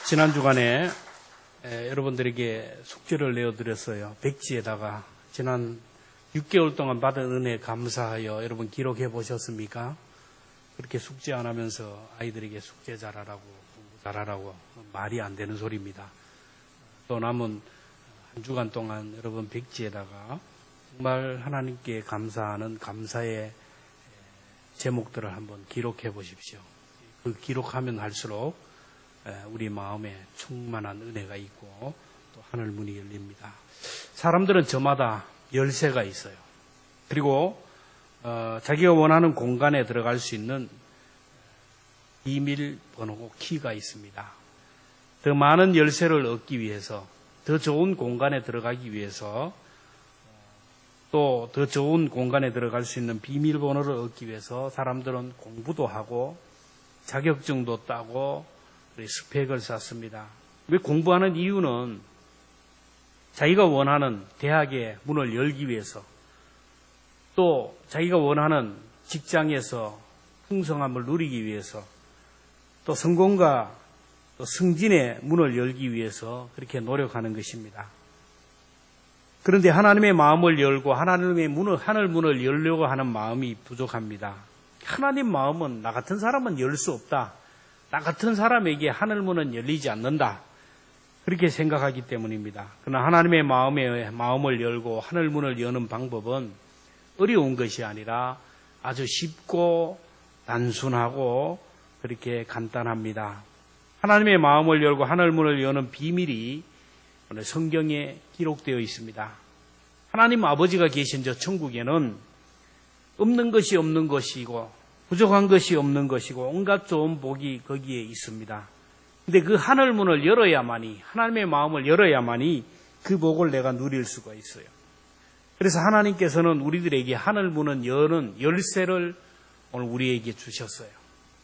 지난 주간에 여러분들에게 숙제를 내어드렸어요. 백지에다가 지난 6개월 동안 받은 은혜 감사하여 여러분 기록해 보셨습니까? 그렇게 숙제 안 하면서 아이들에게 숙제 잘하라고 공부 잘하라고 말이 안 되는 소리입니다. 또 남은 한 주간 동안 여러분 백지에다가 정말 하나님께 감사하는 감사의 제목들을 한번 기록해 보십시오. 그 기록하면 할수록 우리 마음에 충만한 은혜가 있고 또 하늘 문이 열립니다. 사람들은 저마다 열쇠가 있어요. 그리고 자기가 원하는 공간에 들어갈 수 있는 비밀번호 키가 있습니다. 더 많은 열쇠를 얻기 위해서, 더 좋은 공간에 들어가기 위해서, 또 더 좋은 공간에 들어갈 수 있는 비밀번호를 얻기 위해서 사람들은 공부도 하고 자격증도 따고 스펙을 쌓습니다. 왜 공부하는 이유는 자기가 원하는 대학의 문을 열기 위해서, 또 자기가 원하는 직장에서 풍성함을 누리기 위해서, 또 성공과 또 승진의 문을 열기 위해서 그렇게 노력하는 것입니다. 그런데 하나님의 마음을 열고 하나님의 문을, 하늘 문을 열려고 하는 마음이 부족합니다. 하나님 마음은 나 같은 사람은 열 수 없다. 나 같은 사람에게 하늘 문은 열리지 않는다. 그렇게 생각하기 때문입니다. 그러나 하나님의 마음을 열고 하늘 문을 여는 방법은 어려운 것이 아니라 아주 쉽고 단순하고 그렇게 간단합니다. 하나님의 마음을 열고 하늘 문을 여는 비밀이 오늘 성경에 기록되어 있습니다. 하나님 아버지가 계신 저 천국에는 없는 것이 없는 것이고 부족한 것이 없는 것이고 온갖 좋은 복이 거기에 있습니다. 근데 그 하늘 문을 열어야만이, 하나님의 마음을 열어야만이 그 복을 내가 누릴 수가 있어요. 그래서 하나님께서는 우리들에게 하늘 문을 여는 열쇠를 오늘 우리에게 주셨어요.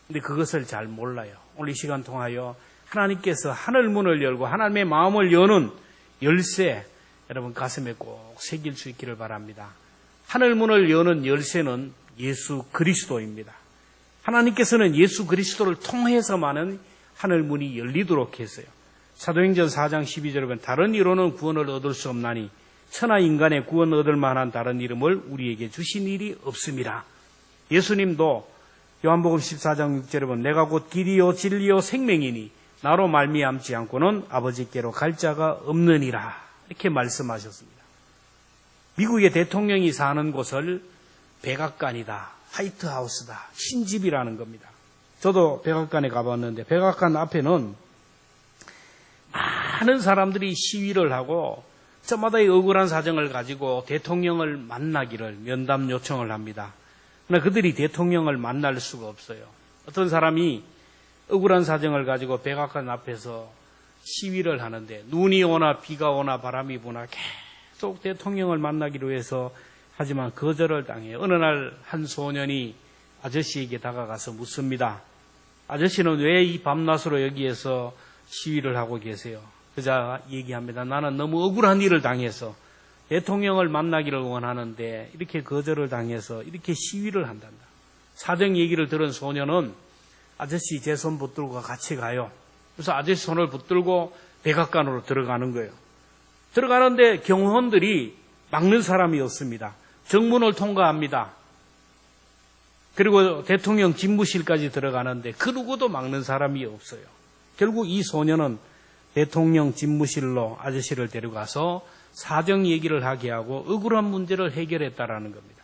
근데 그것을 잘 몰라요. 오늘 이 시간 통하여 하나님께서 하늘 문을 열고 하나님의 마음을 여는 열쇠, 여러분 가슴에 꼭 새길 수 있기를 바랍니다. 하늘 문을 여는 열쇠는 예수 그리스도입니다. 하나님께서는 예수 그리스도를 통해서만은 하늘 문이 열리도록 했어요. 사도행전 4장 12절에 보면 다른 이로는 구원을 얻을 수 없나니 천하 인간의 구원 얻을 만한 다른 이름을 우리에게 주신 일이 없음이라. 예수님도 요한복음 14장 6절에 보면 내가 곧 길이요 진리요 생명이니 나로 말미암지 않고는 아버지께로 갈 자가 없느니라. 이렇게 말씀하셨습니다. 미국의 대통령이 사는 곳을 백악관이다, 화이트하우스다, 신집이라는 겁니다. 저도 백악관에 가봤는데 백악관 앞에는 많은 사람들이 시위를 하고 저마다의 억울한 사정을 가지고 대통령을 만나기를 면담 요청을 합니다. 그러나 그들이 대통령을 만날 수가 없어요. 어떤 사람이 억울한 사정을 가지고 백악관 앞에서 시위를 하는데 눈이 오나 비가 오나 바람이 부나 계속 대통령을 만나기로 해서 하지만 거절을 당해요. 어느 날 한 소년이 아저씨에게 다가가서 묻습니다. 아저씨는 왜 이 밤낮으로 여기에서 시위를 하고 계세요? 그자 얘기합니다. 나는 너무 억울한 일을 당해서 대통령을 만나기를 원하는데 이렇게 거절을 당해서 이렇게 시위를 한단다. 사정 얘기를 들은 소년은 아저씨 제 손 붙들고 같이 가요. 그래서 아저씨 손을 붙들고 백악관으로 들어가는 거예요. 들어가는데 경호원들이 막는 사람이 없습니다. 정문을 통과합니다. 그리고 대통령 집무실까지 들어가는데 그 누구도 막는 사람이 없어요. 결국 이 소년은 대통령 집무실로 아저씨를 데려가서 사정 얘기를 하게 하고 억울한 문제를 해결했다라는 겁니다.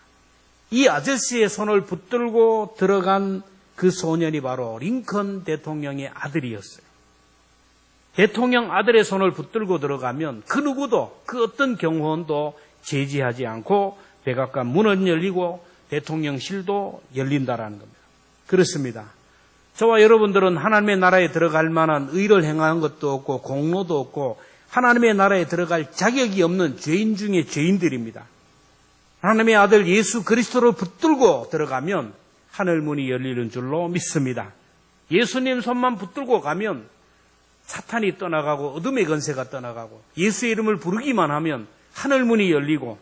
이 아저씨의 손을 붙들고 들어간 그 소년이 바로 링컨 대통령의 아들이었어요. 대통령 아들의 손을 붙들고 들어가면 그 누구도, 그 어떤 경호원도 제지하지 않고 백악관 문은 열리고 대통령실도 열린다라는 겁니다. 그렇습니다. 저와 여러분들은 하나님의 나라에 들어갈 만한 의를 행한 것도 없고 공로도 없고 하나님의 나라에 들어갈 자격이 없는 죄인 중에 죄인들입니다. 하나님의 아들 예수 그리스도를 붙들고 들어가면 하늘 문이 열리는 줄로 믿습니다. 예수님 손만 붙들고 가면 사탄이 떠나가고 어둠의 권세가 떠나가고 예수의 이름을 부르기만 하면 하늘 문이 열리고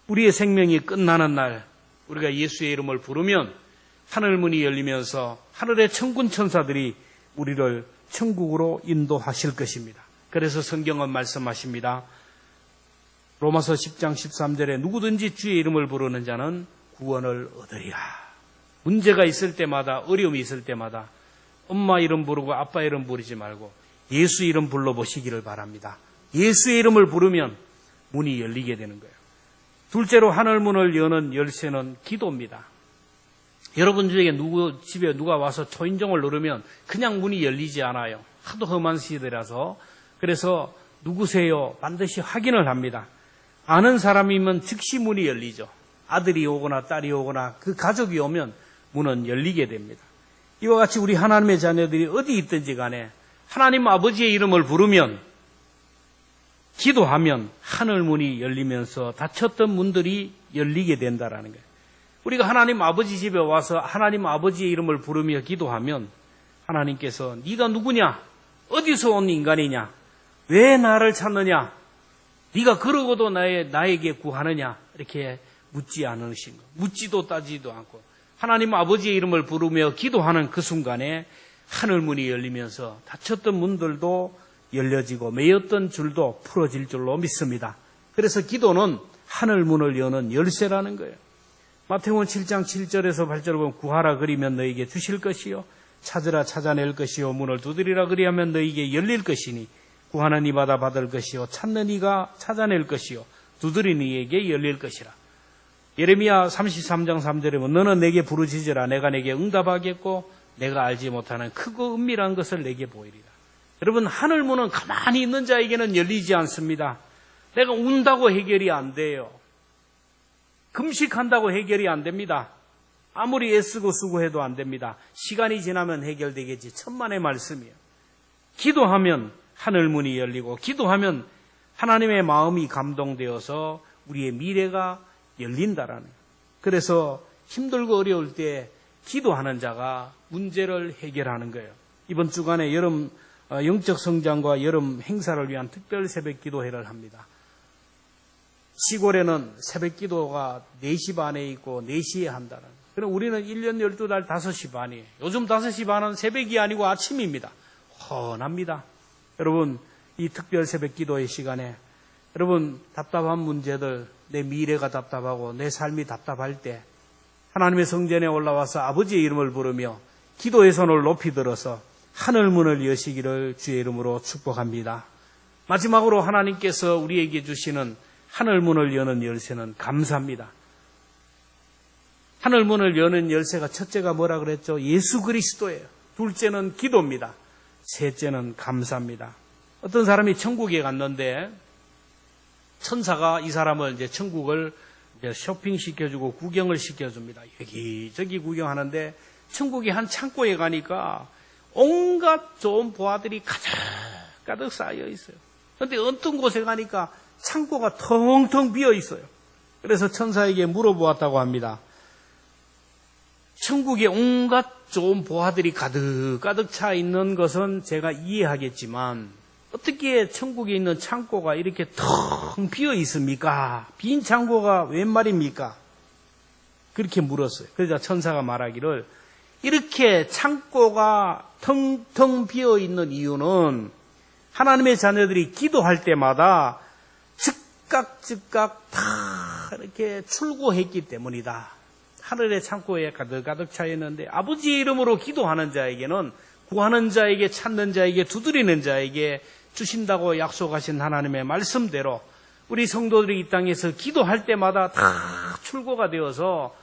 우리의 생명이 끝나는 날 우리가 예수의 이름을 부르면 하늘 문이 열리면서 하늘의 천군 천사들이 우리를 천국으로 인도하실 것입니다. 그래서 성경은 말씀하십니다. 로마서 10장 13절에 누구든지 주의 이름을 부르는 자는 구원을 얻으리라. 문제가 있을 때마다, 어려움이 있을 때마다 엄마 이름 부르고 아빠 이름 부르지 말고 예수 이름 불러보시기를 바랍니다. 예수의 이름을 부르면 문이 열리게 되는 거예요. 둘째로 하늘문을 여는 열쇠는 기도입니다. 여러분 중에 집에 누가 와서 초인종을 누르면 그냥 문이 열리지 않아요. 하도 험한 시대라서. 그래서 누구세요? 반드시 확인을 합니다. 아는 사람이면 즉시 문이 열리죠. 아들이 오거나 딸이 오거나 그 가족이 오면 문은 열리게 됩니다. 이와 같이 우리 하나님의 자녀들이 어디 있든지 간에 하나님 아버지의 이름을 부르면, 기도하면 하늘 문이 열리면서 닫혔던 문들이 열리게 된다라는 거예요. 우리가 하나님 아버지 집에 와서 하나님 아버지의 이름을 부르며 기도하면 하나님께서 네가 누구냐? 어디서 온 인간이냐? 왜 나를 찾느냐? 네가 그러고도 나에게 구하느냐? 이렇게 묻지 않으신 거. 묻지도 따지도 않고 하나님 아버지의 이름을 부르며 기도하는 그 순간에 하늘문이 열리면서 닫혔던 문들도 열려지고 매였던 줄도 풀어질 줄로 믿습니다. 그래서 기도는 하늘문을 여는 열쇠라는 거예요. 마태복음 7장 7절에서 8절을 보면 구하라 그리면 너에게 주실 것이요 찾으라 찾아낼 것이요 문을 두드리라 그리하면 너에게 열릴 것이니 구하는 이마다 받을 것이요 찾는 이가 찾아낼 것이요 두드리는 이에게 열릴 것이라. 예레미야 33장 3절에 보면 너는 내게 부르짖으라 내가 내게 응답하겠고 내가 알지 못하는 크고 은밀한 것을 내게 보이리라. 여러분, 하늘문은 가만히 있는 자에게는 열리지 않습니다. 내가 운다고 해결이 안 돼요. 금식한다고 해결이 안 됩니다. 아무리 애쓰고 수고해도 안 됩니다. 시간이 지나면 해결되겠지. 천만의 말씀이에요. 기도하면 하늘문이 열리고 기도하면 하나님의 마음이 감동되어서 우리의 미래가 열린다라는 거예요. 그래서 힘들고 어려울 때 기도하는 자가 문제를 해결하는 거예요. 이번 주간에 여름 영적 성장과 여름 행사를 위한 특별 새벽 기도회를 합니다. 시골에는 새벽 기도가 4시 반에 있고 4시에 한다는. 그럼 우리는 1년 12달 5시 반이에요. 요즘 5시 반은 새벽이 아니고 아침입니다. 훤합니다. 여러분, 이 특별 새벽 기도의 시간에 여러분 답답한 문제들, 내 미래가 답답하고 내 삶이 답답할 때 하나님의 성전에 올라와서 아버지의 이름을 부르며 기도의 손을 높이 들어서 하늘문을 여시기를 주의 이름으로 축복합니다. 마지막으로 하나님께서 우리에게 주시는 하늘문을 여는 열쇠는 감사입니다. 하늘문을 여는 열쇠가 첫째가 뭐라 그랬죠? 예수 그리스도예요. 둘째는 기도입니다. 셋째는 감사입니다. 어떤 사람이 천국에 갔는데 천사가 이 사람을 이제 천국을 이제 쇼핑시켜주고 구경을 시켜줍니다. 여기저기 구경하는데 천국의 한 창고에 가니까 온갖 좋은 보화들이 가득 쌓여 있어요. 그런데 어떤 곳에 가니까 창고가 텅텅 비어 있어요. 그래서 천사에게 물어보았다고 합니다. 천국에 온갖 좋은 보화들이 가득 차 있는 것은 제가 이해하겠지만 어떻게 천국에 있는 창고가 이렇게 텅 비어 있습니까? 빈 창고가 웬 말입니까? 그렇게 물었어요. 그러자 천사가 말하기를 이렇게 창고가 텅텅 비어 있는 이유는 하나님의 자녀들이 기도할 때마다 즉각 다 이렇게 출고했기 때문이다. 하늘의 창고에 가득 차 있는데 아버지의 이름으로 기도하는 자에게는 구하는 자에게 찾는 자에게 두드리는 자에게 주신다고 약속하신 하나님의 말씀대로 우리 성도들이 이 땅에서 기도할 때마다 다 출고가 되어서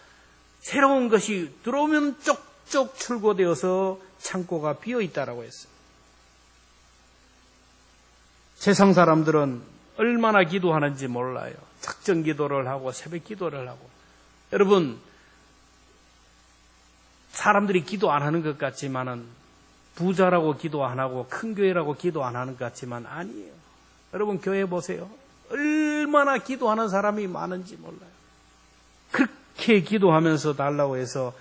새로운 것이 들어오면 쪽쪽 출고되어서 창고가 비어 있다라고 했어요. 세상 사람들은 얼마나 기도하는지 몰라요. 작정 기도를 하고 새벽 기도를 하고. 여러분, 사람들이 기도 안 하는 것 같지만은 부자라고 기도 안 하고 큰 교회라고 기도 안 하는 것 같지만 아니에요. 여러분 교회 보세요. 얼마나 기도하는 사람이 많은지 몰라요. 그렇게 기도하면서 달라고 해서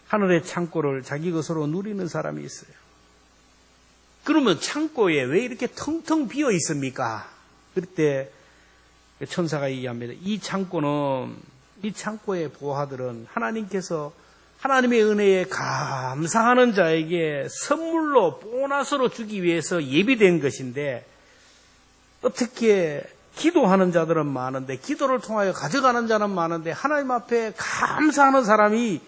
하늘의 창고를 자기 것으로 누리는 사람이 있어요. 그러면 창고에 왜 이렇게 텅텅 비어 있습니까? 그때 천사가 얘기합니다. 이 창고의 보화들은 하나님께서 하나님의 은혜에 감사하는 자에게 선물로 보너스로 주기 위해서 예비된 것인데, 어떻게 기도하는 자들은 많은데 기도를 통하여 가져가는 자는 많은데 하나님 앞에 감사하는 사람이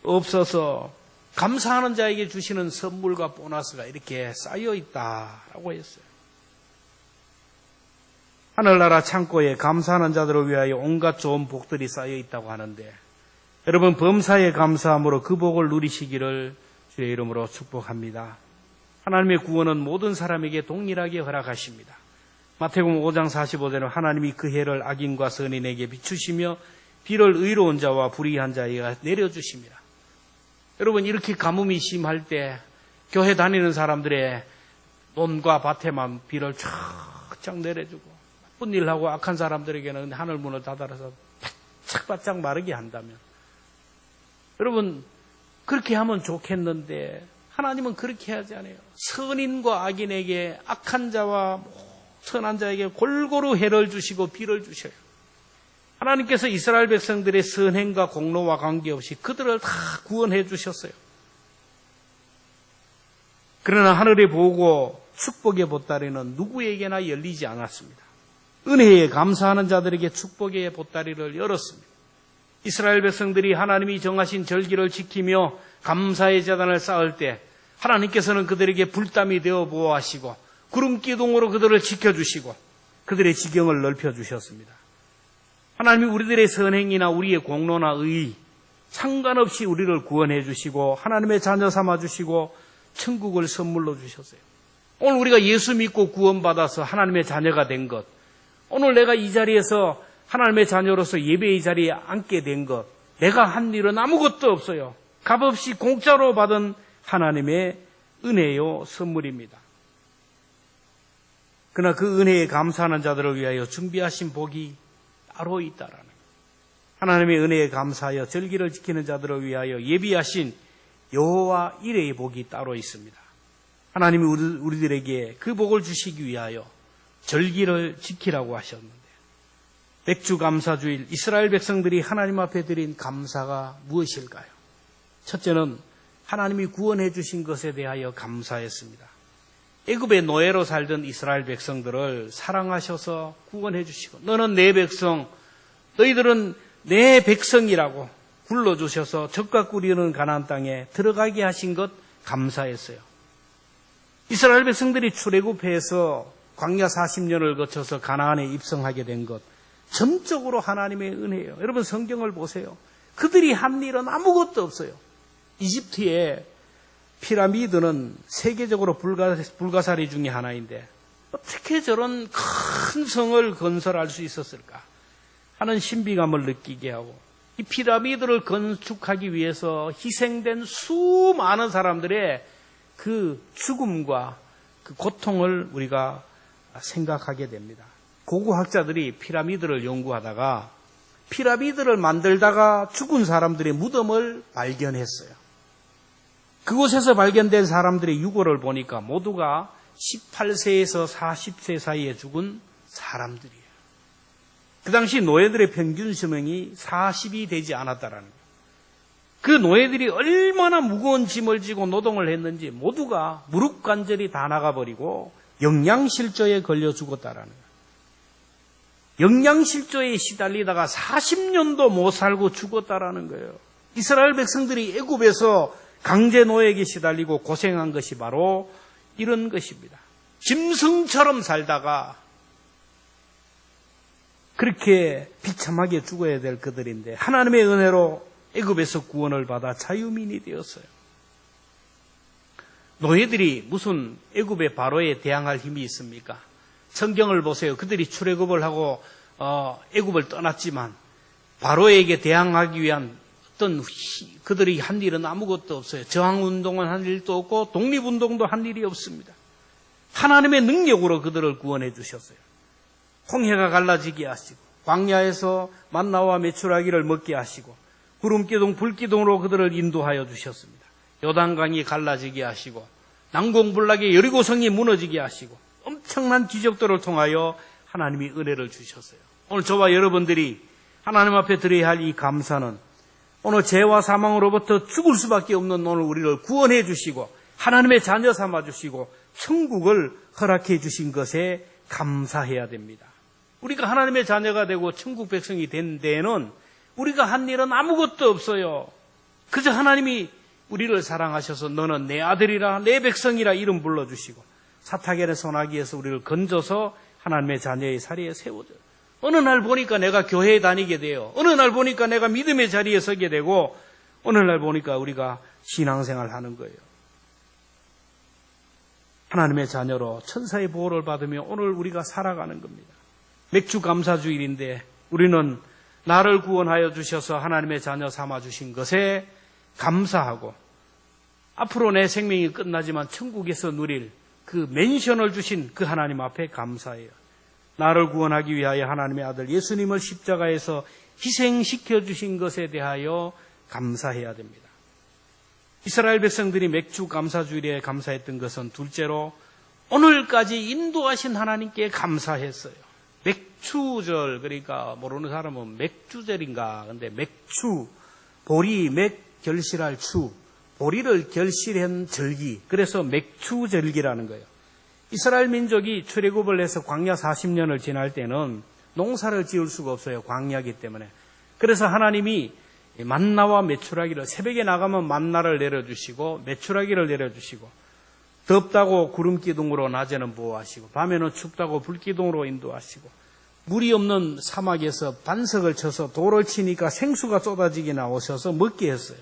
없어서 감사하는 자에게 주시는 선물과 보너스가 이렇게 쌓여 있다라고 했어요. 하늘나라 창고에 감사하는 자들을 위하여 온갖 좋은 복들이 쌓여 있다고 하는데, 여러분 범사에 감사함으로 그 복을 누리시기를 주의 이름으로 축복합니다. 하나님의 구원은 모든 사람에게 동일하게 허락하십니다. 마태복음 5장 45절은 하나님이 그 해를 악인과 선인에게 비추시며 비를 의로운 자와 불의한 자에게 내려주십니다. 여러분 이렇게 가뭄이 심할 때 교회 다니는 사람들의 논과 밭에만 비를 쫙쫙 내려주고, 나쁜 일 하고 악한 사람들에게는 하늘 문을 닫아서 바짝바짝 마르게 한다면, 여러분 그렇게 하면 좋겠는데 하나님은 그렇게 하지 않아요. 선인과 악인에게, 악한 자와 선한 자에게 골고루 해를 주시고 비를 주셔요. 하나님께서 이스라엘 백성들의 선행과 공로와 관계없이 그들을 다 구원해 주셨어요. 그러나 하늘의 보고 축복의 보따리는 누구에게나 열리지 않았습니다. 은혜에 감사하는 자들에게 축복의 보따리를 열었습니다. 이스라엘 백성들이 하나님이 정하신 절기를 지키며 감사의 제단을 쌓을 때 하나님께서는 그들에게 불담이 되어 보호하시고 구름 기둥으로 그들을 지켜주시고 그들의 지경을 넓혀주셨습니다. 하나님이 우리들의 선행이나 우리의 공로나 의 상관없이 우리를 구원해 주시고 하나님의 자녀 삼아 주시고 천국을 선물로 주셨어요. 오늘 우리가 예수 믿고 구원받아서 하나님의 자녀가 된 것, 오늘 내가 이 자리에서 하나님의 자녀로서 예배의 자리에 앉게 된 것, 내가 한 일은 아무것도 없어요. 값없이 공짜로 받은 하나님의 은혜요 선물입니다. 그러나 그 은혜에 감사하는 자들을 위하여 준비하신 복이 따로 있다라는 거예요. 하나님의 은혜에 감사하여 절기를 지키는 자들을 위하여 예비하신 여호와 일의 복이 따로 있습니다. 하나님이 우리들에게 그 복을 주시기 위하여 절기를 지키라고 하셨는데, 백주감사주일 이스라엘 백성들이 하나님 앞에 드린 감사가 무엇일까요? 첫째는 하나님이 구원해 주신 것에 대하여 감사했습니다. 애굽의 노예로 살던 이스라엘 백성들을 사랑하셔서 구원해 주시고, 너는 내 백성, 너희들은 내 백성이라고 불러주셔서 젖과 꿀이 흐르는 가나안 땅에 들어가게 하신 것 감사했어요. 이스라엘 백성들이 출애굽해서 광야 40년을 거쳐서 가나안에 입성하게 된 것, 전적으로 하나님의 은혜예요. 여러분 성경을 보세요. 그들이 한 일은 아무것도 없어요. 이집트에 피라미드는 세계적으로 불가사리 중에 하나인데 어떻게 저런 큰 성을 건설할 수 있었을까 하는 신비감을 느끼게 하고, 이 피라미드를 건축하기 위해서 희생된 수많은 사람들의 그 죽음과 그 고통을 우리가 생각하게 됩니다. 고고학자들이 피라미드를 연구하다가 피라미드를 만들다가 죽은 사람들의 무덤을 발견했어요. 그곳에서 발견된 사람들의 유골을 보니까 모두가 18세에서 40세 사이에 죽은 사람들이에요. 그 당시 노예들의 평균 수명이 40이 되지 않았다라는 거예요. 그 노예들이 얼마나 무거운 짐을 지고 노동을 했는지 모두가 무릎 관절이 다 나가버리고 영양실조에 걸려 죽었다라는 거예요. 영양실조에 시달리다가 40년도 못 살고 죽었다라는 거예요. 이스라엘 백성들이 애굽에서 강제 노예에게 시달리고 고생한 것이 바로 이런 것입니다. 짐승처럼 살다가 그렇게 비참하게 죽어야 될 그들인데 하나님의 은혜로 애굽에서 구원을 받아 자유민이 되었어요. 노예들이 무슨 애굽의 바로에 대항할 힘이 있습니까? 성경을 보세요. 그들이 출애굽을 하고 애굽을 떠났지만 바로에게 대항하기 위한 어떤 그들이 한 일은 아무것도 없어요. 저항운동은 한 일도 없고 독립운동도 한 일이 없습니다. 하나님의 능력으로 그들을 구원해 주셨어요. 홍해가 갈라지게 하시고 광야에서 만나와 메추라기를 먹게 하시고 구름기둥 불기둥으로 그들을 인도하여 주셨습니다. 요단강이 갈라지게 하시고 난공불락의 여리고성이 무너지게 하시고 엄청난 기적들을 통하여 하나님이 은혜를 주셨어요. 오늘 저와 여러분들이 하나님 앞에 드려야 할 이 감사는 오늘 죄와 사망으로부터 죽을 수밖에 없는 오늘 우리를 구원해 주시고 하나님의 자녀 삼아 주시고 천국을 허락해 주신 것에 감사해야 됩니다. 우리가 하나님의 자녀가 되고 천국 백성이 된 데에는 우리가 한 일은 아무것도 없어요. 그저 하나님이 우리를 사랑하셔서 너는 내 아들이라 내 백성이라 이름 불러주시고 사타겔의 소나기에서 우리를 건져서 하나님의 자녀의 자리에 세워줘요. 어느 날 보니까 내가 교회에 다니게 돼요. 어느 날 보니까 내가 믿음의 자리에 서게 되고 어느 날 보니까 우리가 신앙생활을 하는 거예요. 하나님의 자녀로 천사의 보호를 받으며 오늘 우리가 살아가는 겁니다. 맥주 감사주일인데 우리는 나를 구원하여 주셔서 하나님의 자녀 삼아 주신 것에 감사하고 앞으로 내 생명이 끝나지만 천국에서 누릴 그 맨션을 주신 그 하나님 앞에 감사해요. 나를 구원하기 위하여 하나님의 아들 예수님을 십자가에서 희생시켜 주신 것에 대하여 감사해야 됩니다. 이스라엘 백성들이 맥주 감사주일에 감사했던 것은 둘째로 오늘까지 인도하신 하나님께 감사했어요. 맥추절, 그러니까 모르는 사람은 맥주절인가. 근데 맥추, 보리, 맥, 결실할 추, 보리를 결실한 절기. 그래서 맥추절기라는 거예요. 이스라엘 민족이 출애굽을 해서 광야 40년을 지날 때는 농사를 지을 수가 없어요. 광야이기 때문에. 그래서 하나님이 만나와 메추라기를 새벽에 나가면 만나를 내려주시고 메추라기를 내려주시고 덥다고 구름기둥으로 낮에는 보호하시고 밤에는 춥다고 불기둥으로 인도하시고 물이 없는 사막에서 반석을 쳐서 돌을 치니까 생수가 쏟아지게 나오셔서 먹게 했어요.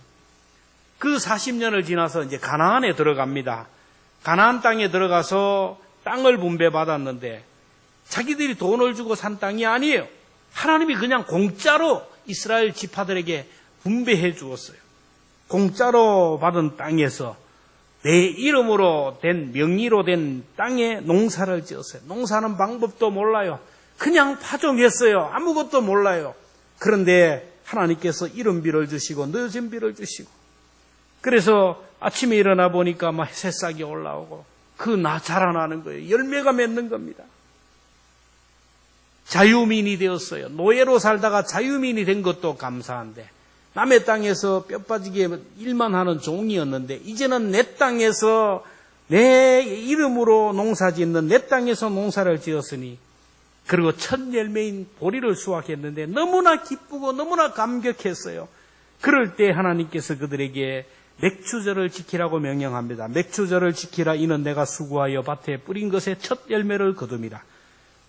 그 40년을 지나서 이제 가나안에 들어갑니다. 가나안 땅에 들어가서 땅을 분배받았는데 자기들이 돈을 주고 산 땅이 아니에요. 하나님이 그냥 공짜로 이스라엘 지파들에게 분배해 주었어요. 공짜로 받은 땅에서 내 이름으로 된 명의로 된 땅에 농사를 지었어요. 농사하는 방법도 몰라요. 그냥 파종했어요. 아무것도 몰라요. 그런데 하나님께서 이른비를 주시고 늦은 비를 주시고 그래서 아침에 일어나 보니까 막 새싹이 올라오고 그 자라나는 거예요. 열매가 맺는 겁니다. 자유민이 되었어요. 노예로 살다가 자유민이 된 것도 감사한데 남의 땅에서 뼈 빠지게 일만 하는 종이었는데 이제는 내 땅에서 내 이름으로 농사 짓는 내 땅에서 농사를 지었으니 그리고 첫 열매인 보리를 수확했는데 너무나 기쁘고 너무나 감격했어요. 그럴 때 하나님께서 그들에게 맥추절을 지키라고 명령합니다. 맥추절을 지키라. 이는 내가 수고하여 밭에 뿌린 것의 첫 열매를 거둠이라.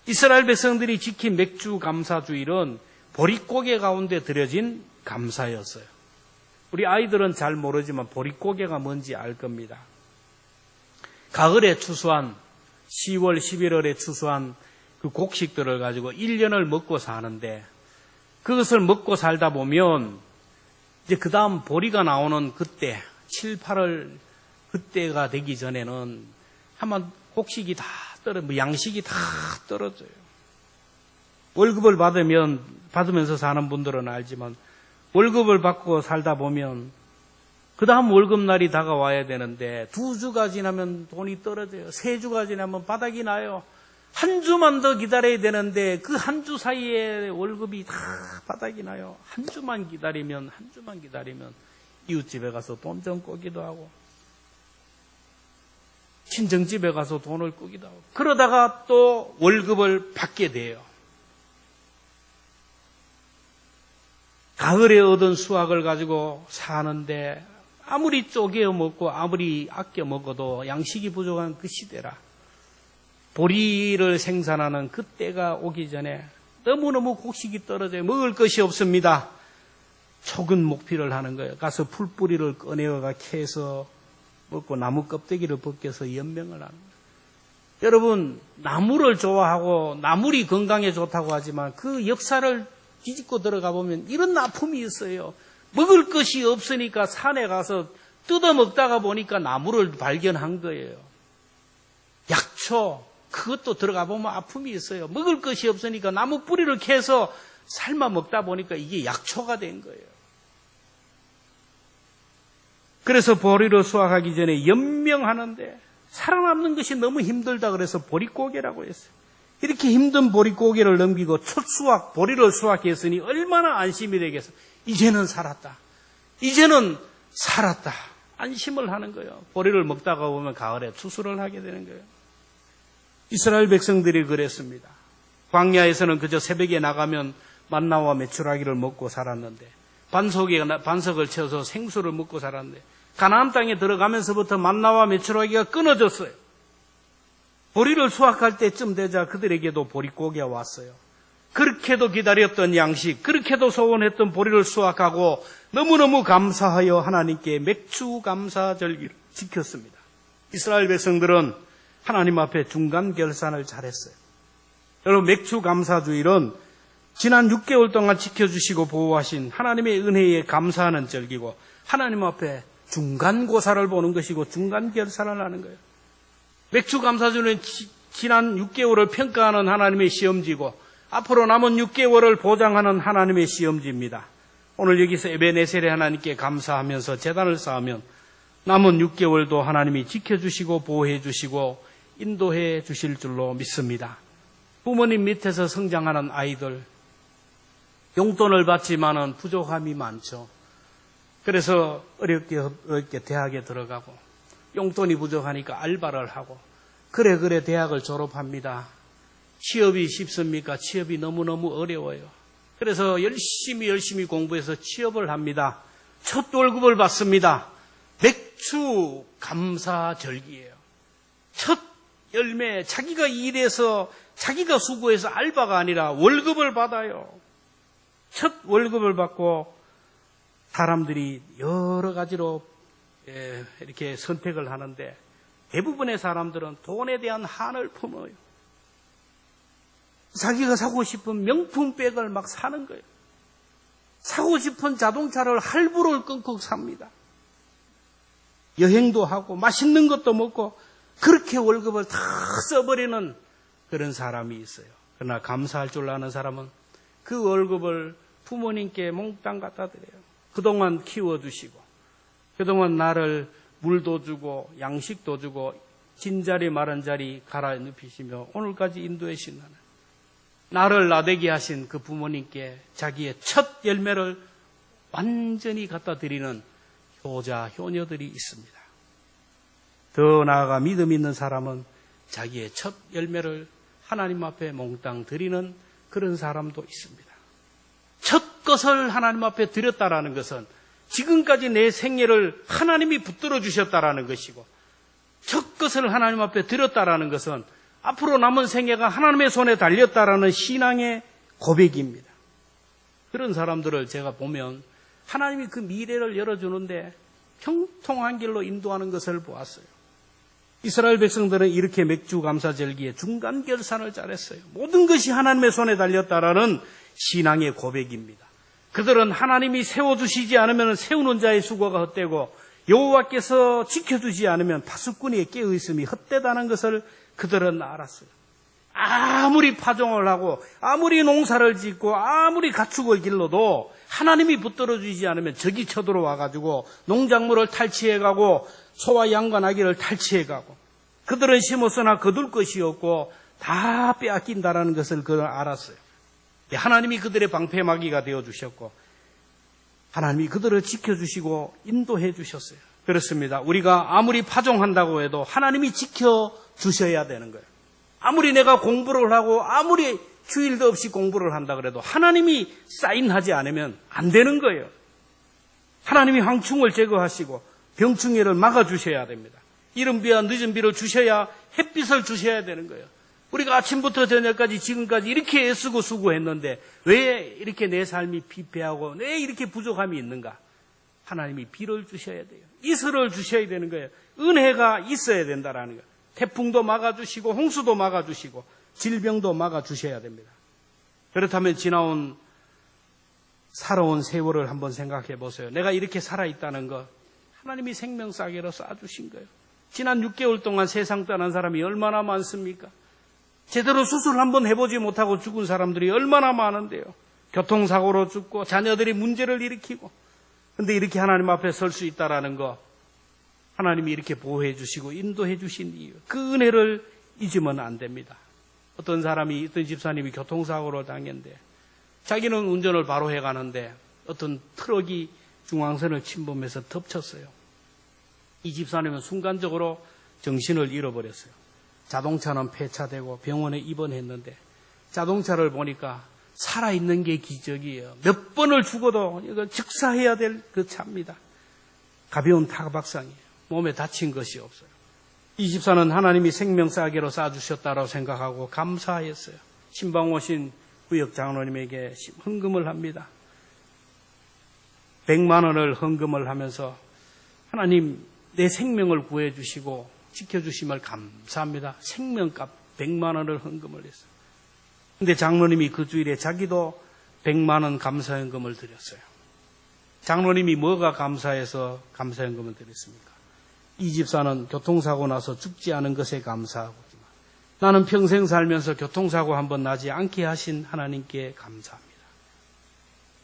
이스라엘 백성들이 지킨 맥주 감사주일은 보릿고개 가운데 들여진 감사였어요. 우리 아이들은 잘 모르지만 보릿고개가 뭔지 알 겁니다. 가을에 추수한 10월, 11월에 추수한 그 곡식들을 가지고 1년을 먹고 사는데 그것을 먹고 살다 보면 이제 그 다음 보리가 나오는 그때 7, 8월 그때가 되기 전에는 한번 곡식이 다 양식이 다 떨어져요. 월급을 받으면서 사는 분들은 알지만 월급을 받고 살다 보면 그 다음 월급날이 다가와야 되는데 2주가 지나면 돈이 떨어져요. 3주가 지나면 바닥이 나요. 한 주만 더 기다려야 되는데 그 한 주 사이에 월급이 다 바닥이 나요. 한 주만 기다리면 이웃집에 가서 돈 좀 꾸기도 하고 친정집에 가서 돈을 꾸기도 하고 그러다가 또 월급을 받게 돼요. 가을에 얻은 수확을 가지고 사는데 아무리 쪼개어 먹고 아무리 아껴 먹어도 양식이 부족한 그 시대라. 보리를 생산하는 그때가 오기 전에 너무너무 곡식이 떨어져요. 먹을 것이 없습니다. 촉은 목필을 하는 거예요. 가서 풀뿌리를 꺼내어가 캐서 먹고 나무 껍데기를 벗겨서 연명을 하는 거예요. 여러분, 나무를 좋아하고 나물이 건강에 좋다고 하지만 그 역사를 뒤집고 들어가 보면 이런 아픔이 있어요. 먹을 것이 없으니까 산에 가서 뜯어먹다가 보니까 나무를 발견한 거예요. 약초, 그것도 들어가 보면 아픔이 있어요. 먹을 것이 없으니까 나무 뿌리를 캐서 삶아 먹다 보니까 이게 약초가 된 거예요. 그래서 보리를 수확하기 전에 연명하는데 살아남는 것이 너무 힘들다 그래서 보릿고개라고 했어요. 이렇게 힘든 보릿고개를 넘기고 첫 수확, 보리를 수확했으니 얼마나 안심이 되겠어. 이제는 살았다. 이제는 살았다. 안심을 하는 거예요. 보리를 먹다가 보면 가을에 추수를 하게 되는 거예요. 이스라엘 백성들이 그랬습니다. 광야에서는 그저 새벽에 나가면 만나와 메추라기를 먹고 살았는데 반석을 채워서 생수를 먹고 살았는데 가나안 땅에 들어가면서부터 만나와 메추라기가 끊어졌어요. 보리를 수확할 때쯤 되자 그들에게도 보릿고기가 왔어요. 그렇게도 기다렸던 양식, 그렇게도 소원했던 보리를 수확하고 너무너무 감사하여 하나님께 맥주 감사절기를 지켰습니다. 이스라엘 백성들은 하나님 앞에 중간 결산을 잘했어요. 여러분, 맥주 감사주일은 지난 6개월 동안 지켜주시고 보호하신 하나님의 은혜에 감사하는 절기고 하나님 앞에 중간고사를 보는 것이고 중간결산을 하는 거예요. 맥주 감사주는 지난 6개월을 평가하는 하나님의 시험지고 앞으로 남은 6개월을 보장하는 하나님의 시험지입니다. 오늘 여기서 에베네셀의 하나님께 감사하면서 제단을 쌓으면 남은 6개월도 하나님이 지켜주시고 보호해 주시고 인도해 주실 줄로 믿습니다. 부모님 밑에서 성장하는 아이들, 용돈을 받지만은 부족함이 많죠. 그래서 어렵게 대학에 들어가고 용돈이 부족하니까 알바를 하고 그래 대학을 졸업합니다. 취업이 쉽습니까? 취업이 너무너무 어려워요. 그래서 열심히 공부해서 취업을 합니다. 첫 월급을 받습니다. 맥주 감사절기예요. 첫 열매, 자기가 일해서 자기가 수고해서 알바가 아니라 월급을 받아요. 첫 월급을 받고 사람들이 여러 가지로 이렇게 선택을 하는데 대부분의 사람들은 돈에 대한 한을 품어요. 자기가 사고 싶은 명품백을 막 사는 거예요. 사고 싶은 자동차를 할부를 끊고 삽니다. 여행도 하고 맛있는 것도 먹고 그렇게 월급을 다 써버리는 그런 사람이 있어요. 그러나 감사할 줄 아는 사람은 그 월급을 부모님께 몽땅 갖다 드려요. 그동안 키워주시고 그동안 나를 물도 주고 양식도 주고 진자리 마른 자리 갈아 눕히시며 오늘까지 인도해 주신 나를 나되게 하신 그 부모님께 자기의 첫 열매를 완전히 갖다 드리는 효자, 효녀들이 있습니다. 더 나아가 믿음 있는 사람은 자기의 첫 열매를 하나님 앞에 몽땅 드리는 그런 사람도 있습니다. 첫 것을 하나님 앞에 드렸다라는 것은 지금까지 내 생애를 하나님이 붙들어 주셨다라는 것이고 첫 것을 하나님 앞에 드렸다라는 것은 앞으로 남은 생애가 하나님의 손에 달렸다라는 신앙의 고백입니다. 그런 사람들을 제가 보면 하나님이 그 미래를 열어주는데 형통한 길로 인도하는 것을 보았어요. 이스라엘 백성들은 이렇게 맥주 감사절기에 중간 결산을 잘했어요. 모든 것이 하나님의 손에 달렸다라는 신앙의 고백입니다. 그들은 하나님이 세워주시지 않으면 세우는 자의 수고가 헛되고 여호와께서 지켜주지 않으면 파수꾼이 깨어있음이 헛되다는 것을 그들은 알았어요. 아무리 파종을 하고 아무리 농사를 짓고 아무리 가축을 길러도 하나님이 붙들어주지 않으면 적이 쳐들어와가지고 농작물을 탈취해가고 소와 양과 나귀를 탈취해가고 그들은 심었으나 거둘 것이 없고 다 빼앗긴다라는 것을 그들은 알았어요. 하나님이 그들의 방패막이가 되어주셨고 하나님이 그들을 지켜주시고 인도해 주셨어요. 그렇습니다. 우리가 아무리 파종한다고 해도 하나님이 지켜주셔야 되는 거예요. 아무리 내가 공부를 하고 아무리 휴일도 없이 공부를 한다 그래도 하나님이 사인하지 않으면 안 되는 거예요. 하나님이 황충을 제거하시고 병충해를 막아주셔야 됩니다. 이른 비와 늦은 비를 주셔야 햇빛을 주셔야 되는 거예요. 우리가 아침부터 저녁까지 지금까지 이렇게 애쓰고 수고했는데 왜 이렇게 내 삶이 피폐하고 왜 이렇게 부족함이 있는가? 하나님이 비를 주셔야 돼요. 이슬을 주셔야 되는 거예요. 은혜가 있어야 된다라는 거예요. 태풍도 막아주시고 홍수도 막아주시고 질병도 막아주셔야 됩니다. 그렇다면 지나온 살아온 세월을 한번 생각해 보세요. 내가 이렇게 살아있다는 것 하나님이 생명싸개로 쏴주신 거예요. 지난 6개월 동안 세상 떠난 사람이 얼마나 많습니까? 제대로 수술 한번 해보지 못하고 죽은 사람들이 얼마나 많은데요. 교통사고로 죽고 자녀들이 문제를 일으키고 근데 이렇게 하나님 앞에 설 수 있다라는 거 하나님이 이렇게 보호해 주시고 인도해 주신 이유 그 은혜를 잊으면 안 됩니다. 어떤 집사님이 교통사고를 당했는데 자기는 운전을 바로 해가는데 어떤 트럭이 중앙선을 침범해서 덮쳤어요. 이 집사님은 순간적으로 정신을 잃어버렸어요. 자동차는 폐차되고 병원에 입원했는데 자동차를 보니까 살아있는 게 기적이에요. 몇 번을 죽어도 이거 즉사해야 될 그 차입니다. 가벼운 타박상이에요. 몸에 다친 것이 없어요. 이 집사는 하나님이 생명 싸게로 쏴주셨다고 생각하고 감사했어요. 신방 오신 구역 장로님에게 헌금을 합니다. 100만 원을 헌금을 하면서 하나님 내 생명을 구해주시고 지켜주심을 감사합니다. 생명값 100만 원을 헌금을 했어요. 근데 장로님이 그 주일에 자기도 100만 원 감사연금을 드렸어요. 장로님이 뭐가 감사해서 감사연금을 드렸습니까? 이 집사는 교통사고 나서 죽지 않은 것에 감사하고 나는 평생 살면서 교통사고 한번 나지 않게 하신 하나님께 감사합니다.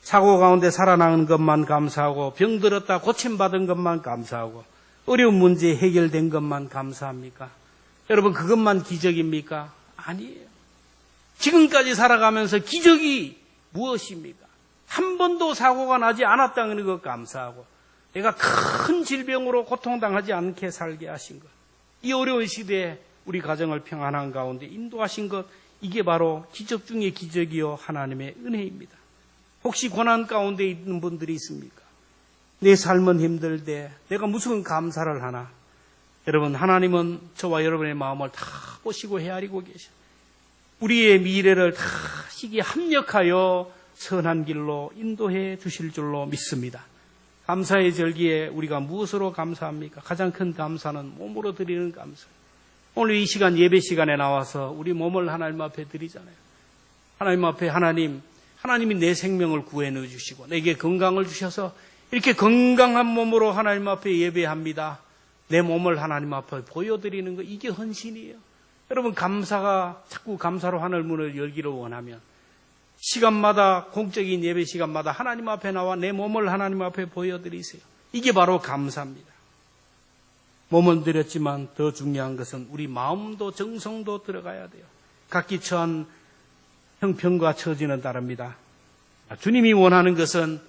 사고 가운데 살아나는 것만 감사하고 병들었다 고침받은 것만 감사하고 어려운 문제 해결된 것만 감사합니까? 여러분 그것만 기적입니까? 아니에요. 지금까지 살아가면서 기적이 무엇입니까? 한 번도 사고가 나지 않았다는 것 감사하고 내가 큰 질병으로 고통당하지 않게 살게 하신 것, 이 어려운 시대에 우리 가정을 평안한 가운데 인도하신 것, 이게 바로 기적 중의 기적이요 하나님의 은혜입니다. 혹시 고난 가운데 있는 분들이 있습니까? 내 삶은 힘들대 내가 무슨 감사를 하나? 여러분 하나님은 저와 여러분의 마음을 다 보시고 헤아리고 계셔. 우리의 미래를 다 시기에 합력하여 선한 길로 인도해 주실 줄로 믿습니다. 감사의 절기에 우리가 무엇으로 감사합니까? 가장 큰 감사는 몸으로 드리는 감사. 오늘 이 시간 예배 시간에 나와서 우리 몸을 하나님 앞에 드리잖아요. 하나님 앞에 하나님이 내 생명을 구해 넣어주시고 내게 건강을 주셔서 이렇게 건강한 몸으로 하나님 앞에 예배합니다. 내 몸을 하나님 앞에 보여드리는 거, 이게 헌신이에요. 여러분 감사가 자꾸 감사로 하늘 문을 열기를 원하면 시간마다 공적인 예배 시간마다 하나님 앞에 나와 내 몸을 하나님 앞에 보여드리세요. 이게 바로 감사입니다. 몸은 드렸지만 더 중요한 것은 우리 마음도 정성도 들어가야 돼요. 각기 처한 형편과 처지는 다릅니다. 주님이 원하는 것은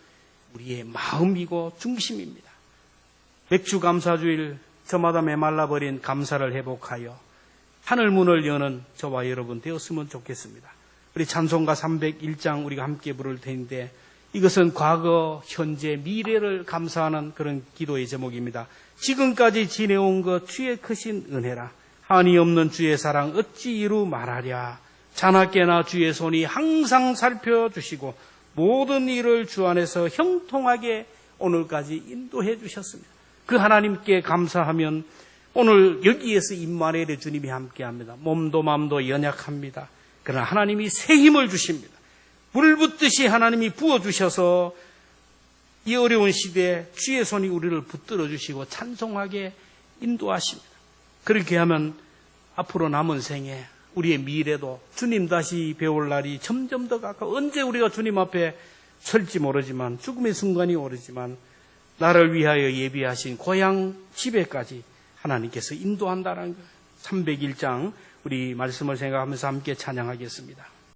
우리의 마음이고 중심입니다. 맥주 감사주일 저마다 메말라버린 감사를 회복하여 하늘문을 여는 저와 여러분 되었으면 좋겠습니다. 우리 찬송가 301장 우리가 함께 부를 텐데 이것은 과거, 현재, 미래를 감사하는 그런 기도의 제목입니다. 지금까지 지내온 것 주의 크신 은혜라. 한이 없는 주의 사랑 어찌 이루 말하랴. 자나깨나 주의 손이 항상 살펴주시고 모든 일을 주 안에서 형통하게 오늘까지 인도해 주셨습니다. 그 하나님께 감사하면 오늘 여기에서 임마누엘의 주님이 함께합니다. 몸도 마음도 연약합니다. 그러나 하나님이 새 힘을 주십니다. 물 붓듯이 하나님이 부어주셔서 이 어려운 시대에 주의 손이 우리를 붙들어 주시고 찬송하게 인도하십니다. 그렇게 하면 앞으로 남은 생에 우리의 미래도 주님 다시 배울 날이 점점 더 가까워. 언제 우리가 주님 앞에 설지 모르지만 죽음의 순간이 오르지만 나를 위하여 예비하신 고향 집에까지 하나님께서 인도한다는 거예요. 301장 우리 말씀을 생각하면서 함께 찬양하겠습니다.